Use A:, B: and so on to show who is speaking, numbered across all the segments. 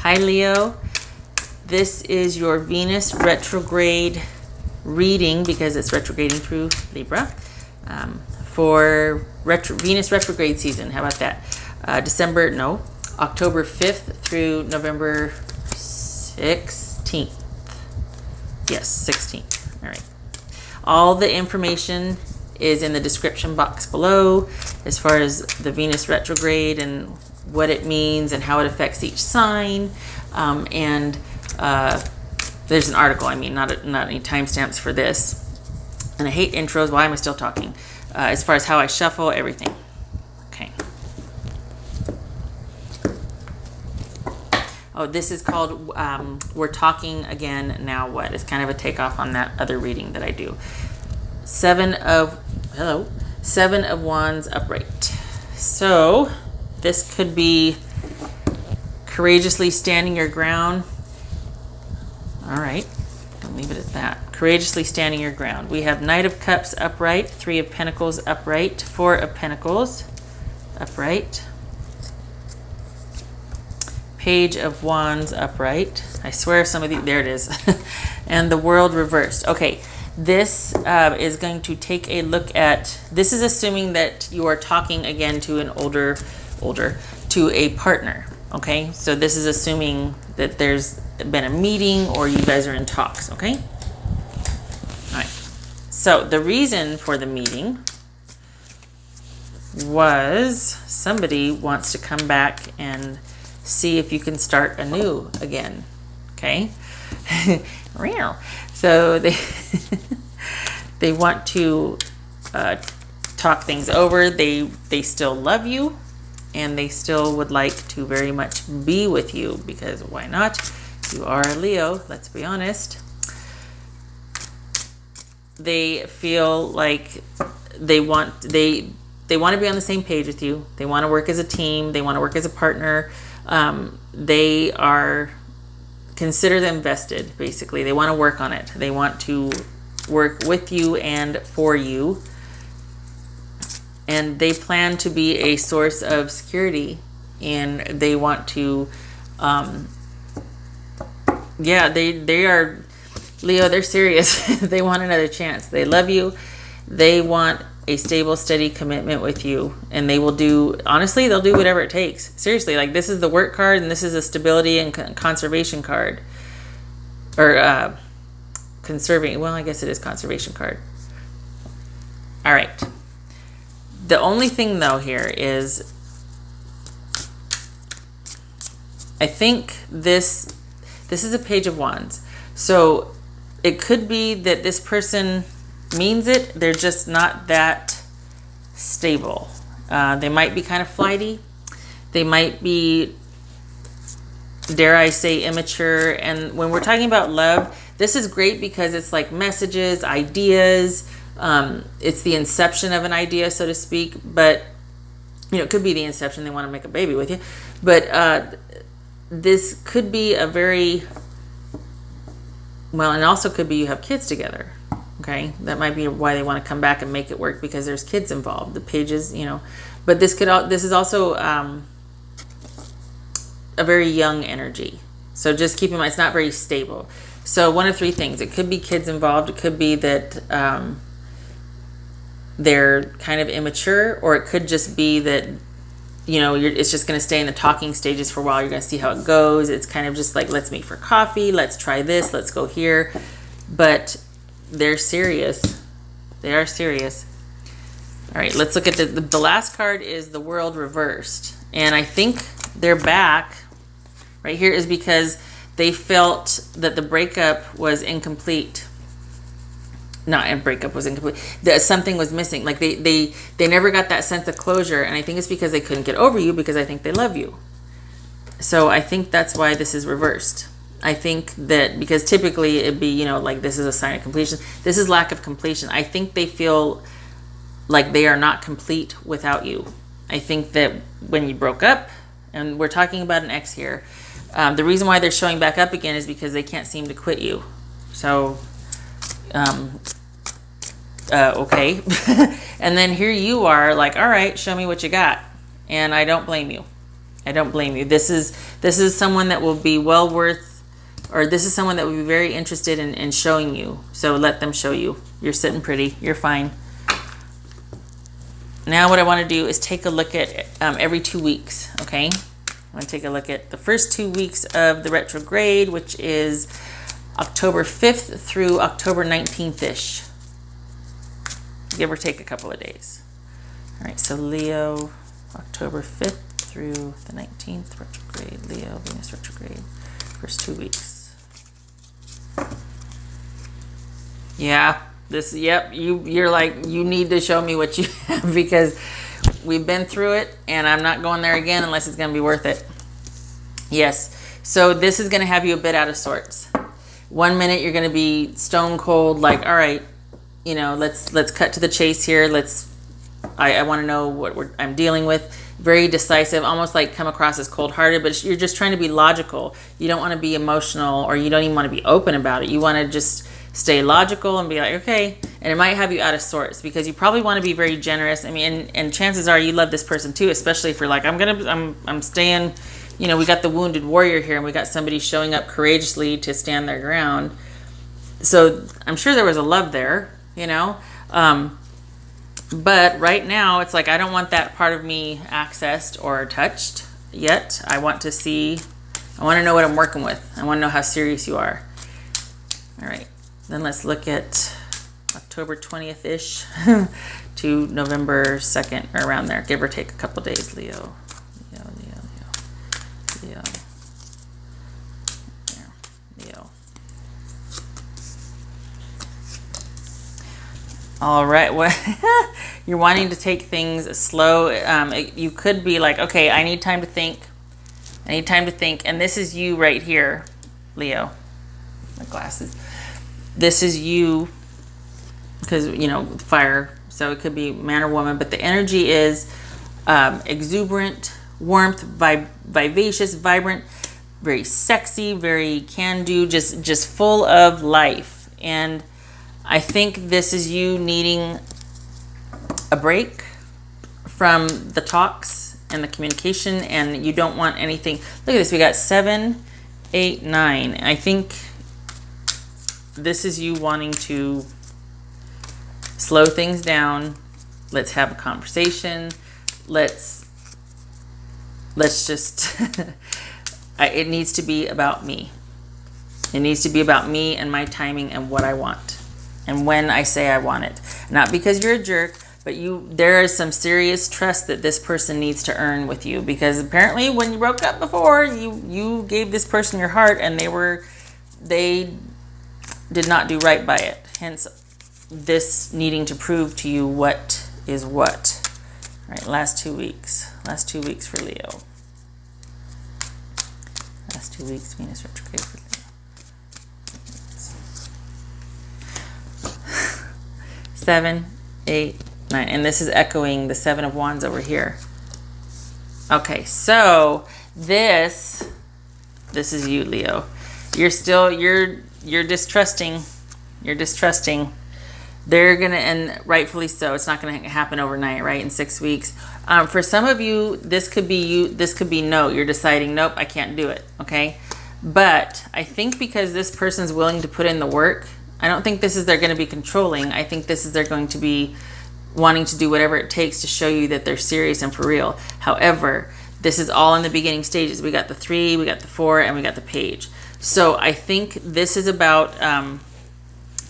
A: Hi Leo, this is your Venus retrograde reading because it's retrograding through Libra for Venus retrograde season. How about that? October 5th through November 16th. Yes, 16th. All right. All the information is in the description box below as far as the Venus retrograde and what it means and how it affects each sign. There's an article, not any timestamps for this. And I hate intros. Why am I still talking? As far as how I shuffle, everything. Okay. Oh, this is called We're Talking Again, Now What? It's kind of a takeoff on that other reading that I do. Seven of Wands upright. So this could be courageously standing your ground. All right, I'll leave it at that. Courageously standing your ground. We have Knight of Cups upright, Three of Pentacles upright, Four of Pentacles upright, Page of Wands upright. I swear some of these, there it is. And the World reversed. Okay, this is going to take a look at, this is assuming that you are talking again to an to a partner. Okay, so this is assuming that there's been a meeting or you guys are in talks. Okay, all right. So the reason for the meeting was somebody wants to come back and see if you can start anew again. Okay, so they want to talk things over. They still love you. And they still would like to very much be with you because why not? You are a Leo, let's be honest. They feel like they want to be on the same page with you. They want to work as a team. They want to work as a partner. They consider them vested, basically. They want to work on it. They want to work with you and for you. And they plan to be a source of security, and they want to, they are, Leo, they're serious. They want another chance. They love you. They want a stable, steady commitment with you, and they will do, honestly, they'll do whatever it takes. Seriously, like this is the work card, and this is a stability and conservation card, or conserving, well, I guess it is conservation card. All right. The only thing though here is I think this is a Page of Wands. So it could be that this person means it. They're just not that stable. They might be kind of flighty. They might be, dare I say, immature. And when we're talking about love, this is great because it's like messages, ideas. It's the inception of an idea, so to speak, but it could be the inception. They want to make a baby with you, but this could be a very well, and also could be you have kids together. Okay, that might be why they want to come back and make it work because there's kids involved. The pages, but this is also a very young energy. So just keep in mind it's not very stable. So one of three things: it could be kids involved. It could be that they're kind of immature, or it could just be that it's just going to stay in the talking stages for a while. You're going to see how it goes. It's kind of just like, let's meet for coffee, let's try this, let's go here. But they're serious. They are serious. All right, let's look at the last card is the World reversed, and I think they're back right here is because they felt that the breakup was incomplete. Breakup was incomplete. That something was missing. Like they never got that sense of closure, and I think it's because they couldn't get over you because I think they love you. So I think that's why this is reversed. I think that because typically it'd be, like this is a sign of completion. This is lack of completion. I think they feel like they are not complete without you. I think that when you broke up, and we're talking about an ex here, the reason why they're showing back up again is because they can't seem to quit you. So okay. And then here you are like, all right, show me what you got. And I don't blame you. I don't blame you. This is someone that will be well worth, or this is someone that will be very interested in showing you. So let them show you. You're sitting pretty. You're fine. Now what I want to do is take a look at every 2 weeks, okay? I'm going to take a look at the first 2 weeks of the retrograde, which is October 5th through October 19th-ish. Give or take a couple of days. All right, so Leo, October 5th through the 19th, retrograde, Leo, Venus retrograde, first 2 weeks. Yeah, you're like, you need to show me what you have, because we've been through it and I'm not going there again unless it's going to be worth it. Yes, so this is going to have you a bit out of sorts. 1 minute you're going to be stone cold, like, all right, you know, let's cut to the chase here. I want to know what I'm dealing with. Very decisive, almost like come across as cold-hearted, but you're just trying to be logical. You don't want to be emotional, or you don't even want to be open about it. You want to just stay logical and be like, okay. And it might have you out of sorts because you probably want to be very generous. I mean, and chances are you love this person too, especially if you're like, I'm staying, you know, we got the wounded warrior here, and we got somebody showing up courageously to stand their ground. So I'm sure there was a love there, you know. But right now it's like, I don't want that part of me accessed or touched yet. I want to know what I'm working with. I want to know how serious you are. All right, then let's look at October 20th-ish to November 2nd, or around there, give or take a couple days. Leo. All right, well, you're wanting to take things slow. You could be like, okay, I need time to think. And this is you right here, Leo. My glasses. This is you, because, you know, fire. So it could be man or woman, but the energy is exuberant, warmth, vivacious, vibrant, very sexy, very can-do, just full of life. And I think this is you needing a break from the talks and the communication, and you don't want anything. Look at this. We got 7, 8, 9. I think this is you wanting to slow things down. Let's have a conversation. Let's just, it needs to be about me. It needs to be about me and my timing and what I want. And when I say I want it. Not because you're a jerk, but there is some serious trust that this person needs to earn with you. Because apparently when you broke up before, you gave this person your heart, and they did not do right by it. Hence, this needing to prove to you what is what. All right, last 2 weeks. Last 2 weeks for Leo. Last 2 weeks, Venus retrograde for Leo. 7, 8, 9, and this is echoing the 7 of Wands over here. Okay, so this is you, Leo. You're distrusting. You're distrusting. They're gonna, and rightfully so. It's not gonna happen overnight, right? In 6 weeks. For some of you, this could be you. This could be no. You're deciding, nope, I can't do it. Okay, but I think because this person's willing to put in the work. I don't think this is they're going to be controlling. I think this is they're going to be wanting to do whatever it takes to show you that they're serious and for real. However, this is all in the beginning stages. We got the 3, we got the 4, and we got the page. So I think this is about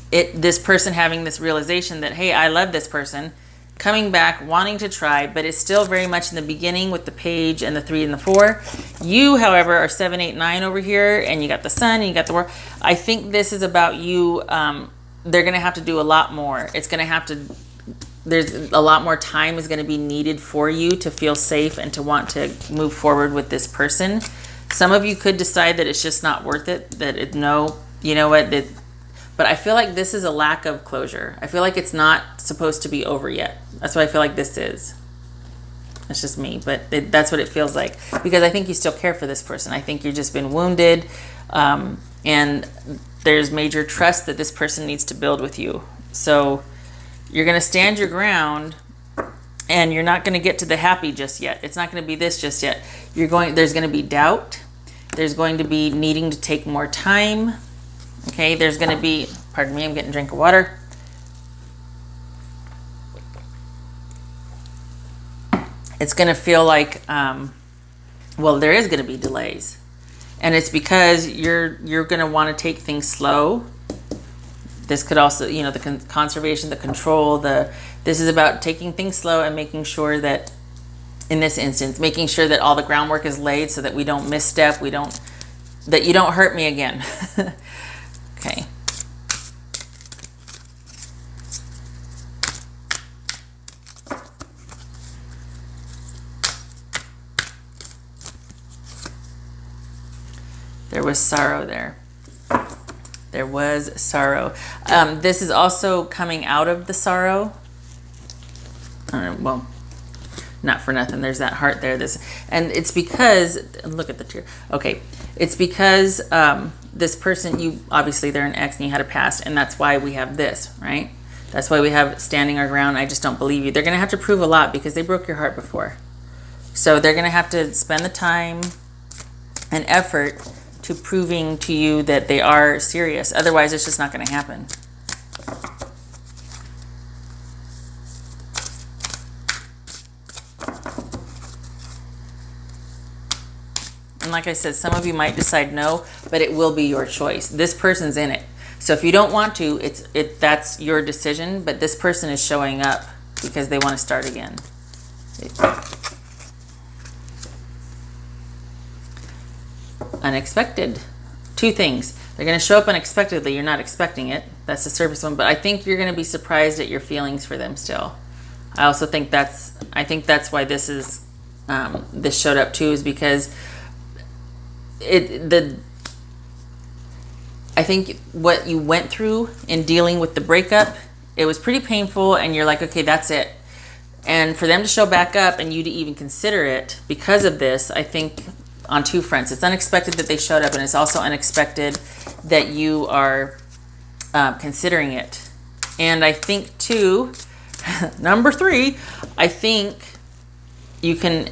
A: this person having this realization that, hey, I love this person, coming back, wanting to try, but it's still very much in the beginning with the page and the 3 and the 4. You, however, are 7, 8, 9 over here, and you got the sun, and you got the world. I think this is about you. They're going to have to do a lot more. It's going to have to, there's a lot more time is going to be needed for you to feel safe and to want to move forward with this person. Some of you could decide that it's just not worth it, no, you know what, but I feel like this is a lack of closure. I feel like it's not supposed to be over yet. That's what I feel like this is. It's just me, but that's what it feels like. Because I think you still care for this person. I think you've just been wounded, and there's major trust that this person needs to build with you. So you're going to stand your ground, and you're not going to get to the happy just yet. It's not going to be this just yet. There's going to be doubt. There's going to be needing to take more time. Okay, there's going to be, pardon me, I'm getting a drink of water. It's going to feel like, well, there is going to be delays. And it's because you're going to want to take things slow. This could also, the conservation, the control, this is about taking things slow and making sure that, in this instance, making sure that all the groundwork is laid so that we don't misstep, that you don't hurt me again. Okay. There was sorrow there. There was sorrow. This is also coming out of the sorrow. Well, not for nothing. There's that heart there. And it's because, look at the tear. Okay. It's because this person, obviously they're an ex and you had a past, and that's why we have this, right? That's why we have standing our ground. I just don't believe you. They're going to have to prove a lot because they broke your heart before. So they're going to have to spend the time and effort to proving to you that they are serious. Otherwise, it's just not going to happen. And like I said, some of you might decide no, but it will be your choice. This person's in it. So if you don't want to, that's your decision, but this person is showing up because they want to start again. Unexpected. Two things. They're going to show up unexpectedly. You're not expecting it. That's the surface one. But I think you're going to be surprised at your feelings for them still. I also think that's why this showed up too, is because I think what you went through in dealing with the breakup, it was pretty painful, and you're like, okay, that's it. And for them to show back up and you to even consider it because of this, I think on two fronts. It's unexpected that they showed up, and it's also unexpected that you are considering it. And I think too, number 3, I think you can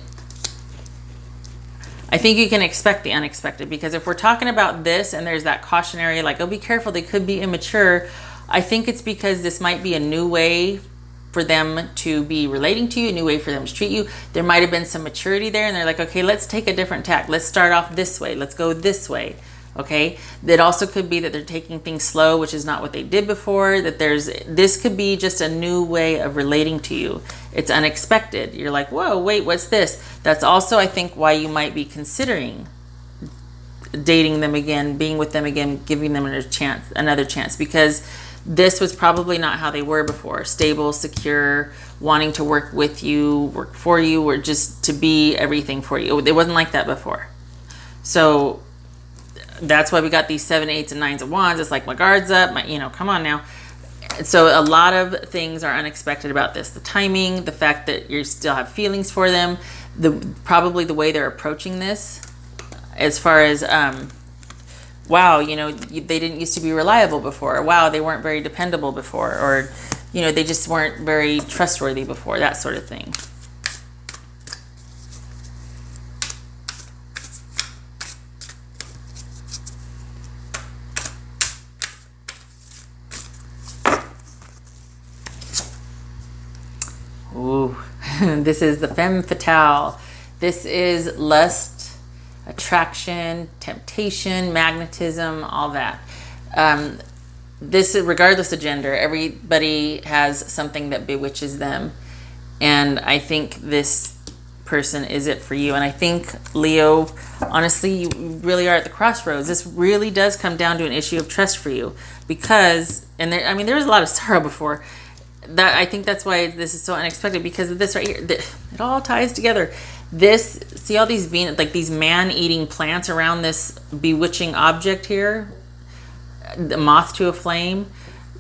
A: expect the unexpected, because if we're talking about this and there's that cautionary, like, oh, be careful, they could be immature. I think it's because this might be a new way for them to be relating to you, a new way for them to treat you. There might have been some maturity there, and they're like, okay, let's take a different tack. Let's start off this way. Let's go this way. Okay. That also could be that they're taking things slow, which is not what they did before. This could be just a new way of relating to you. It's unexpected. You're like, whoa, wait, what's this? That's also, I think, why you might be considering dating them again, being with them again, giving them another chance, because this was probably not how they were before. Stable, secure, wanting to work with you, work for you, or just to be everything for you. It wasn't like that before. So that's why we got these 7, 8s, and 9s of wands. It's like, my guard's up, come on now. So a lot of things are unexpected about this. The timing, the fact that you still have feelings for them, probably the way they're approaching this, as far as, wow, they didn't used to be reliable before. Wow, they weren't very dependable before. Or, they just weren't very trustworthy before, that sort of thing. Ooh, this is the femme fatale. This is lust, attraction, temptation, magnetism, all that. This, regardless of gender, everybody has something that bewitches them. And I think this person is it for you. And I think, Leo, honestly, you really are at the crossroads. This really does come down to an issue of trust for you. Because, there was a lot of sorrow before. I think that's why this is so unexpected, because of this right here. It all ties together. See all these these man-eating plants around this bewitching object here, the moth to a flame.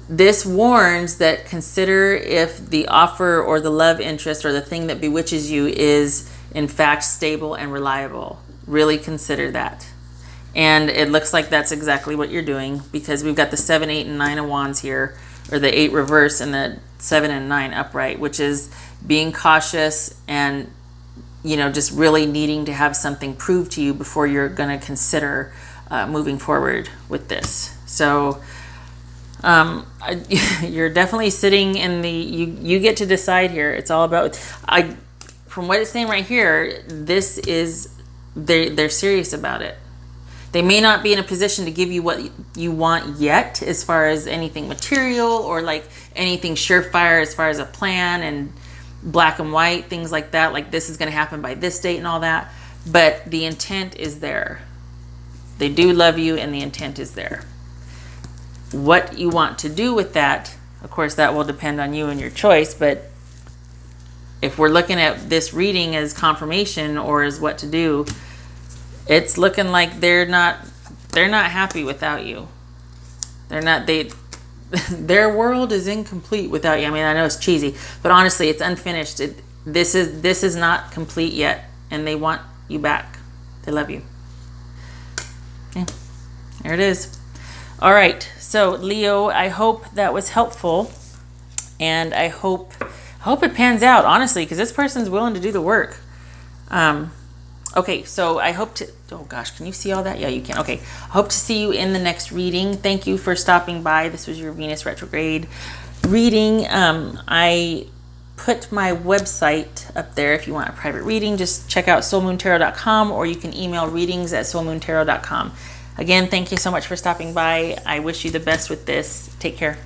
A: This warns that consider if the offer or the love interest or the thing that bewitches you is in fact stable and reliable. Really consider that. And it looks like that's exactly what you're doing, because we've got the 7, 8, and 9 of wands here. or the 8 reverse and the 7 and 9 upright, which is being cautious and, you know, just really needing to have something proved to you before you're going to consider moving forward with this. So you're definitely sitting in the, you get to decide here. It's all about, from what it's saying right here, this is, they're serious about it. They may not be in a position to give you what you want yet, as far as anything material or like anything surefire as far as a plan and black and white, things like that, like this is going to happen by this date and all that. But the intent is there. They do love you and the intent is there. What you want to do with that, of course, that will depend on you and your choice. But if we're looking at this reading as confirmation or as what to do, it's looking like they're not happy without you. Their world is incomplete without you. I mean, I know it's cheesy, but honestly, it's unfinished. This is not complete yet, and they want you back. They love you. Okay, there it is. All right, so Leo, I hope that was helpful, and I hope it pans out, honestly, because this person's willing to do the work. Okay, so I hope to, oh gosh, can you see all that? Yeah, you can. Okay, I hope to see you in the next reading. Thank you for stopping by. This was your Venus retrograde reading. I put my website up there if you want a private reading. Just check out soulmoontarot.com, or you can email readings@soulmoontarot.com. Again, thank you so much for stopping by. I wish you the best with this. Take care.